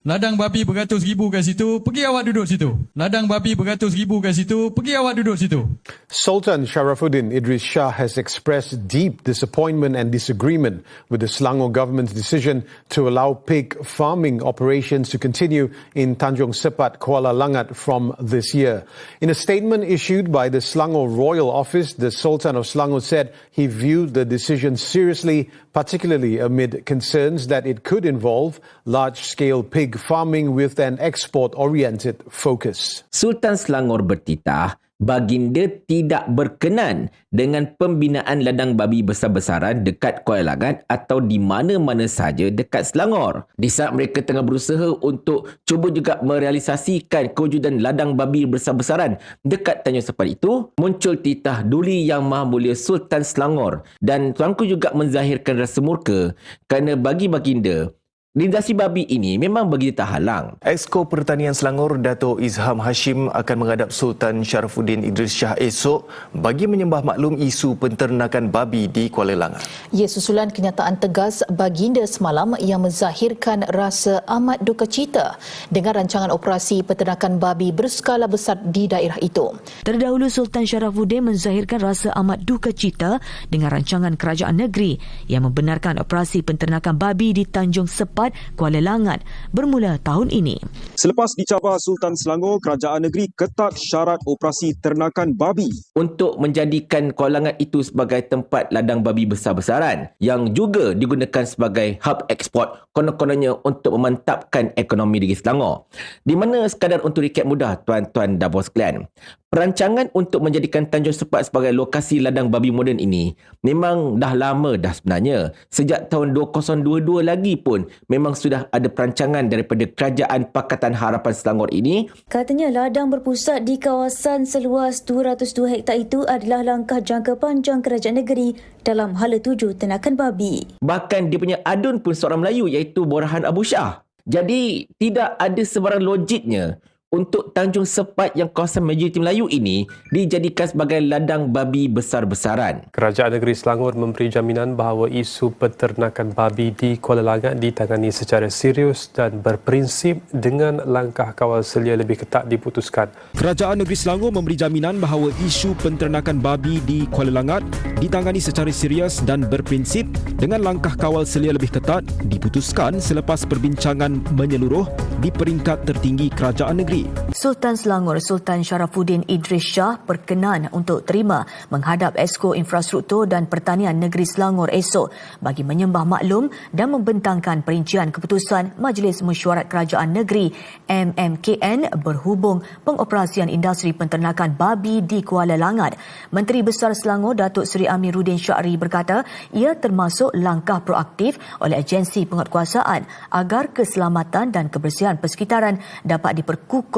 Ladang babi beratus ribu kat situ, pergi awak duduk situ. Ladang babi beratus ribu kat situ, pergi awak duduk situ. Sultan Sharafuddin Idris Shah has expressed deep disappointment and disagreement with the Selangor government's decision to allow pig farming operations to continue in Tanjung Sepat, Kuala Langat from this year. In a statement issued by the Selangor Royal Office, the Sultan of Selangor said he viewed the decision seriously, particularly amid concerns that it could involve large-scale pig farming with an export-oriented focus. Sultan Selangor bertitah baginda tidak berkenan dengan pembinaan ladang babi besar-besaran dekat Kuala Langat atau di mana-mana saja dekat Selangor. Di saat mereka tengah berusaha untuk cuba juga merealisasikan kewujudan ladang babi besar-besaran dekat Tanjung Sepat itu, muncul titah Duli Yang Maha Mulia Sultan Selangor, dan tuanku juga menzahirkan rasa murka kerana bagi baginda lindasi babi ini memang bagi tak halang. Exco Pertanian Selangor Dato' Izham Hashim akan menghadap Sultan Sharafuddin Idris Shah esok bagi menyembah maklum isu penternakan babi di Kuala Langat. Ia susulan kenyataan tegas baginda semalam yang menzahirkan rasa amat duka cita dengan rancangan operasi peternakan babi berskala besar di daerah itu. Terdahulu Sultan Sharafuddin menzahirkan rasa amat duka cita dengan rancangan kerajaan negeri yang membenarkan operasi penternakan babi di Tanjung Sepat, Kuala Langat bermula tahun ini. Selepas dicabar Sultan Selangor, kerajaan negeri ketat syarat operasi ternakan babi. Untuk menjadikan Kuala Langat itu sebagai tempat ladang babi besar-besaran yang juga digunakan sebagai hub ekspor, konon-kononnya untuk memantapkan ekonomi negeri Selangor. Di mana sekadar untuk recap mudah tuan-tuan dan bos sekalian, perancangan untuk menjadikan Tanjung Sepat sebagai lokasi ladang babi moden ini memang dah lama dah sebenarnya. Sejak tahun 2022 lagi pun memang sudah ada perancangan daripada Kerajaan Pakatan Harapan Selangor ini. Katanya ladang berpusat di kawasan seluas 202 hektar itu adalah langkah jangka panjang kerajaan negeri dalam hala tuju ternakan babi. Bahkan dia punya adun pun seorang Melayu iaitu Borhan Abu Shah. Jadi tidak ada sebarang logiknya untuk Tanjung Sepat yang kawasan majoriti Melayu ini dijadikan sebagai ladang babi besar-besaran. Kerajaan Negeri Selangor memberi jaminan bahawa isu peternakan babi di Kuala Langat ditangani secara serius dan berprinsip dengan langkah kawal selia lebih ketat diputuskan. Kerajaan Negeri Selangor memberi jaminan bahawa isu penternakan babi di Kuala Langat ditangani secara serius dan berprinsip dengan langkah kawal selia lebih ketat diputuskan selepas perbincangan menyeluruh di peringkat tertinggi kerajaan negeri. Sultan Selangor Sultan Sharafuddin Idris Shah berkenan untuk terima menghadap Exco Infrastruktur dan Pertanian Negeri Selangor esok bagi menyembah maklum dan membentangkan perincian keputusan Majlis Mesyuarat Kerajaan Negeri MMKN berhubung pengoperasian industri penternakan babi di Kuala Langat. Menteri Besar Selangor Datuk Seri Amiruddin Syari berkata ia termasuk langkah proaktif oleh agensi penguatkuasaan agar keselamatan dan kebersihan persekitaran dapat diperkukuhkan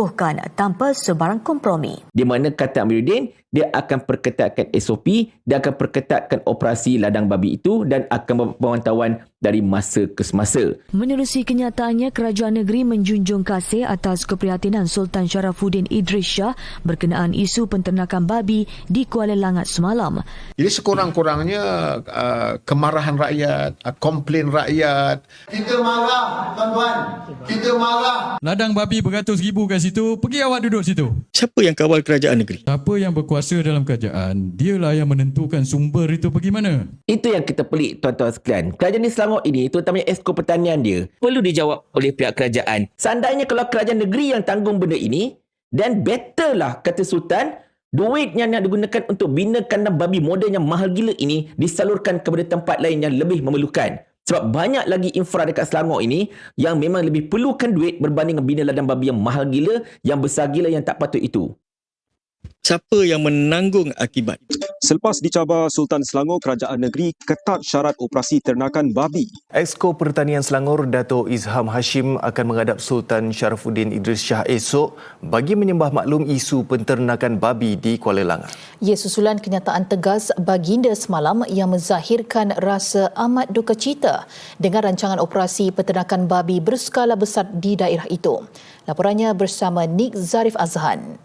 tanpa sebarang kompromi. Di mana kata Amiruddin, dia akan perketatkan SOP, dia akan perketatkan operasi ladang babi itu dan akan membuat pemantauan dari masa ke semasa. Menerusi kenyataannya, kerajaan negeri menjunjung kasih atas keprihatinan Sultan Sharafuddin Idris Shah berkenaan isu penternakan babi di Kuala Langat semalam. Jadi sekurang-kurangnya kemarahan rakyat, komplain rakyat. Kita marah, tuan-tuan. Kita marah. Ladang babi beratus ribu kat situ, pergi awak duduk situ. Siapa yang kawal kerajaan negeri? Siapa yang berkuasa dalam kerajaan, dialah yang menentukan sumber itu pergi mana. Itu yang kita pelik tuan-tuan sekalian. Kerajaan di Selangor ini, terutamanya Exco Pertanian dia, perlu dijawab oleh pihak kerajaan. Seandainya kalau kerajaan negeri yang tanggung benda ini, dan better lah kata Sultan, duit yang nak digunakan untuk bina kandang babi moden yang mahal gila ini disalurkan kepada tempat lain yang lebih memerlukan. Sebab banyak lagi infra dekat Selangor ini yang memang lebih perlukan duit berbanding bina ladang babi yang mahal gila, yang besar gila, yang tak patut itu. Siapa yang menanggung akibat? Selepas dicabar Sultan Selangor, kerajaan negeri ketat syarat operasi ternakan babi. Exco Pertanian Selangor Dato' Izham Hashim akan menghadap Sultan Sharafuddin Idris Shah esok bagi menyembah maklum isu penternakan babi di Kuala Langat. Ia susulan kenyataan tegas baginda semalam yang menzahirkan rasa amat duka cita dengan rancangan operasi peternakan babi berskala besar di daerah itu. Laporannya bersama Nik Zarif Azhan.